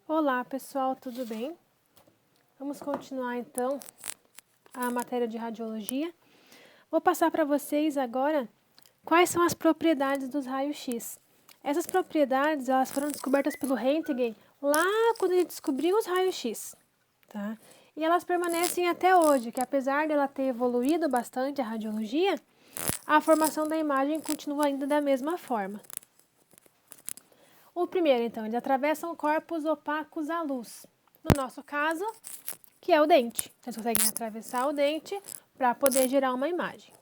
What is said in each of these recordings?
Olá pessoal, tudo bem? Vamos continuar então a matéria de radiologia. Vou passar para vocês agora quais são as propriedades dos raios-x. Essas propriedades elas foram descobertas pelo Röntgen lá quando ele descobriu os raios-x, tá? E elas permanecem até hoje, que apesar dela ter evoluído bastante a radiologia, a formação da imagem continua ainda da mesma forma. O primeiro, então, eles atravessam corpos opacos à luz. No nosso caso, que é o dente. Eles conseguem atravessar o dente para poder gerar uma imagem.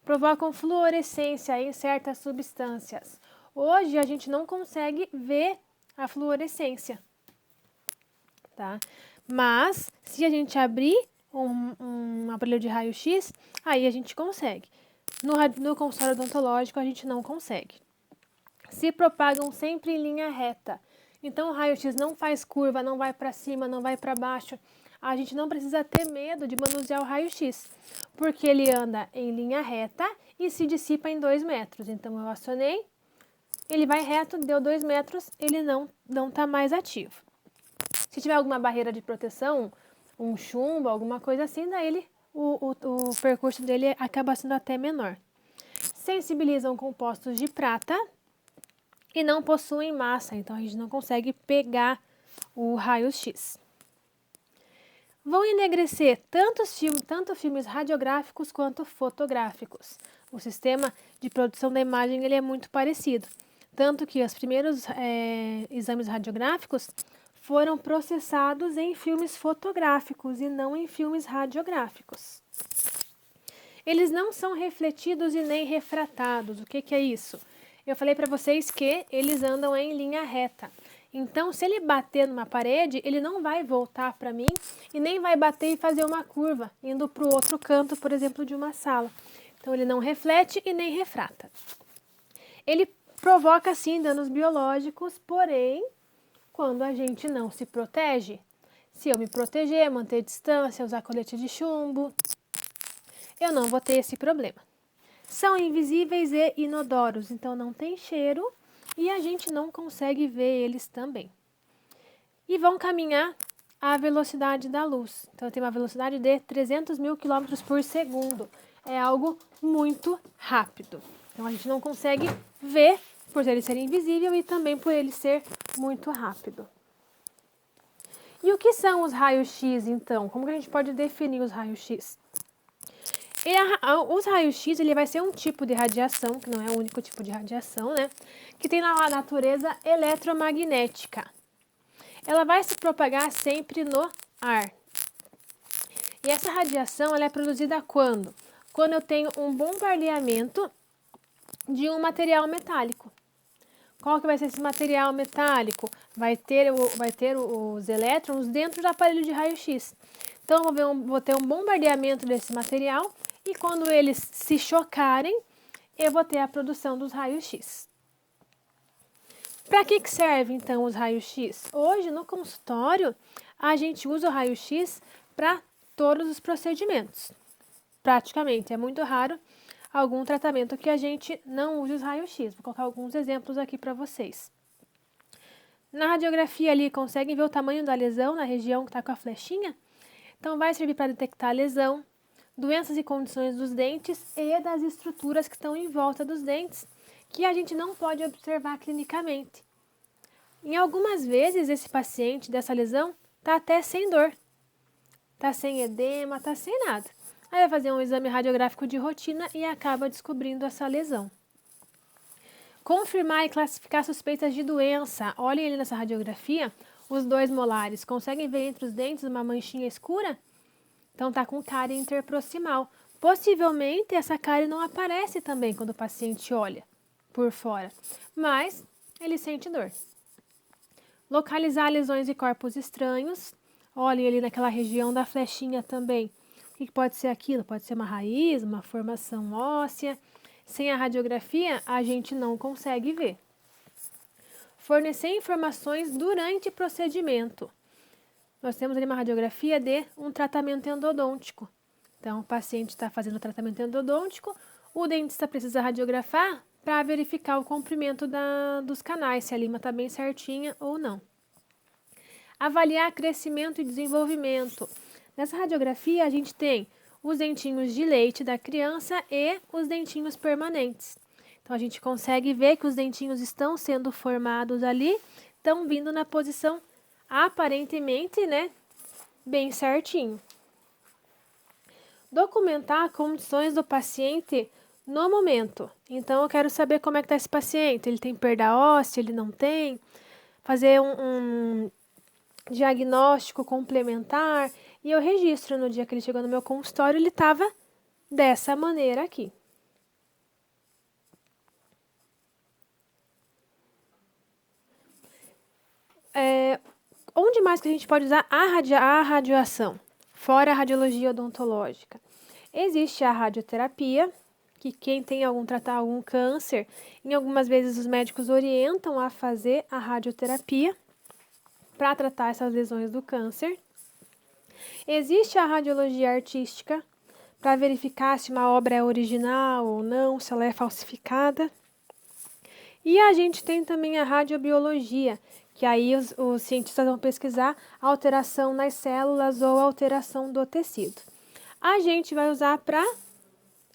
Provocam fluorescência em certas substâncias. Hoje a gente não consegue ver a fluorescência, tá? Mas se a gente abrir um aparelho de raio-x, aí a gente consegue. No consultório odontológico a gente não consegue. Se propagam sempre em linha reta. Então o raio-x não faz curva, não vai para cima, não vai para baixo. A gente não precisa ter medo de manusear o raio-x, porque ele anda em linha reta e se dissipa em 2 metros. Então eu acionei, ele vai reto, deu 2 metros, ele não está mais ativo. Se tiver alguma barreira de proteção, um chumbo, alguma coisa assim, daí o percurso dele acaba sendo até menor. Sensibilizam compostos de prata e não possuem massa, então a gente não consegue pegar o raio-x. Vão enegrecer tanto filmes radiográficos quanto fotográficos. O sistema de produção da imagem ele é muito parecido, tanto que os primeiros exames radiográficos foram processados em filmes fotográficos e não em filmes radiográficos. Eles não são refletidos e nem refratados. O que é isso? Eu falei para vocês que eles andam em linha reta. Então, se ele bater numa parede, ele não vai voltar para mim e nem vai bater e fazer uma curva, indo para o outro canto, por exemplo, de uma sala. Então, ele não reflete e nem refrata. Ele provoca, sim, danos biológicos, porém, quando a gente não se protege, se eu me proteger, manter distância, usar colete de chumbo, eu não vou ter esse problema. São invisíveis e inodoros, então não tem cheiro e a gente não consegue ver eles também. E vão caminhar à velocidade da luz. Então tem uma velocidade de 300 mil quilômetros por segundo. É algo muito rápido. Então a gente não consegue ver por ele ser invisível e também por ele ser muito rápido. E o que são os raios-x, então? Como que a gente pode definir os raios-x? Os raios-x ele vai ser um tipo de radiação, que não é o único tipo de radiação, né? Que tem na natureza eletromagnética. Ela vai se propagar sempre no ar. E essa radiação ela é produzida quando? Quando eu tenho um bombardeamento de um material metálico. Qual que vai ser esse material metálico? Vai ter os elétrons dentro do aparelho de raio-x. Então, vou ter um bombardeamento desse material e quando eles se chocarem, eu vou ter a produção dos raios-x. Para que serve, então, os raios-x? Hoje, no consultório, a gente usa o raio-x para todos os procedimentos. Praticamente, é muito raro algum tratamento que a gente não use os raios-x. Vou colocar alguns exemplos aqui para vocês. Na radiografia ali, conseguem ver o tamanho da lesão na região que está com a flechinha? Então, vai servir para detectar a lesão, doenças e condições dos dentes e das estruturas que estão em volta dos dentes, que a gente não pode observar clinicamente. Em algumas vezes, esse paciente dessa lesão está até sem dor, está sem edema, está sem nada. Aí vai fazer um exame radiográfico de rotina e acaba descobrindo essa lesão. Confirmar e classificar suspeitas de doença. Olhem ali nessa radiografia, os 2 molares. Conseguem ver entre os dentes uma manchinha escura? Então tá com cárie interproximal. Possivelmente essa cárie não aparece também quando o paciente olha por fora, mas ele sente dor. Localizar lesões e corpos estranhos. Olhem ali naquela região da flechinha também. O que pode ser aquilo? Pode ser uma raiz, uma formação óssea. Sem a radiografia, a gente não consegue ver. Fornecer informações durante o procedimento. Nós temos ali uma radiografia de um tratamento endodôntico. Então, o paciente está fazendo o tratamento endodôntico, o dentista precisa radiografar para verificar o comprimento dos canais, se a lima está bem certinha ou não. Avaliar crescimento e desenvolvimento. Nessa radiografia, a gente tem os dentinhos de leite da criança e os dentinhos permanentes. Então, a gente consegue ver que os dentinhos estão sendo formados ali, estão vindo na posição aparentemente, né, bem certinho. Documentar condições do paciente no momento. Então, eu quero saber como é que está esse paciente. Ele tem perda óssea, ele não tem? Fazer um diagnóstico complementar. E eu registro no dia que ele chegou no meu consultório, ele estava dessa maneira aqui. Onde mais que a gente pode usar a radiação? Fora a radiologia odontológica. Existe a radioterapia, que quem tem tratar algum câncer, em algumas vezes os médicos orientam a fazer a radioterapia para tratar essas lesões do câncer. Existe a radiologia artística, para verificar se uma obra é original ou não, se ela é falsificada. E a gente tem também a radiobiologia, que aí os cientistas vão pesquisar alteração nas células ou alteração do tecido. A gente vai usar para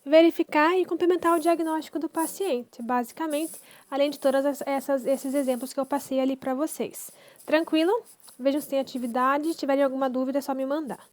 verificar e complementar o diagnóstico do paciente, basicamente, além de todos esses exemplos que eu passei ali para vocês. Tranquilo? Vejam se tem atividade, se tiverem alguma dúvida é só me mandar.